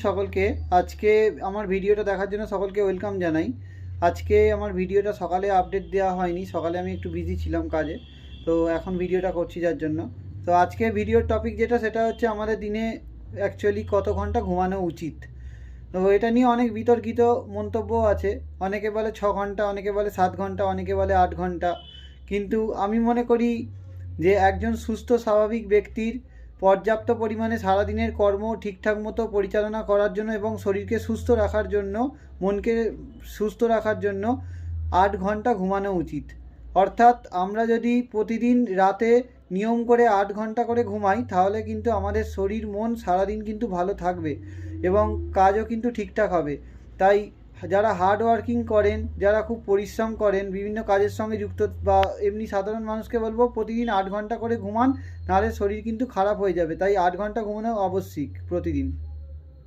সকলকে আজকে আমার ভিডিওটা দেখার জন্য সকলকে ওয়েলকাম জানাই। আজকে আমার ভিডিওটা সকালে আপডেট দেওয়া হয়নি, সকালে আমি একটু বিজি ছিলাম কাজে, তো এখন ভিডিওটা করছি যার জন্য। তো আজকে ভিডিওর টপিক যেটা সেটা হচ্ছে আমাদের দিনে অ্যাকচুয়ালি কত ঘন্টা ঘুমানো উচিত। তো এটা নিয়ে অনেক বিতর্কিত মন্তব্য আছে। অনেকে বলে 6 ঘন্টা, অনেকে বলে 7 ঘন্টা, অনেকে বলে 8 ঘন্টা। কিন্তু আমি মনে করি যে একজন সুস্থ স্বাভাবিক ব্যক্তির পর্যাপ্ত পরিমাণে সারাদিনের কর্ম ঠিকঠাক মতো পরিচালনা করার জন্য এবং শরীরকে সুস্থ রাখার জন্য, মনকে সুস্থ রাখার জন্য 8 ঘন্টা ঘুমানো উচিত। অর্থাৎ আমরা যদি প্রতিদিন রাতে নিয়ম করে 8 ঘন্টা করে ঘুমাই তাহলে কিন্তু আমাদের শরীর মন সারাদিন কিন্তু ভালো থাকবে এবং কাজও কিন্তু ঠিকঠাক হবে। তাই যারা হার্ড ওয়ার্কিং করেন, যারা খুব পরিশ্রম করেন, বিভিন্ন কাজের সঙ্গে যুক্ত বা এমনি সাধারণ মানুষকে বলবো প্রতিদিন 8 ঘন্টা করে ঘুমান, নাহলে শরীর কিন্তু খারাপ হয়ে যাবে। তাই 8 ঘন্টা ঘুমানো আবশ্যিক প্রতিদিন।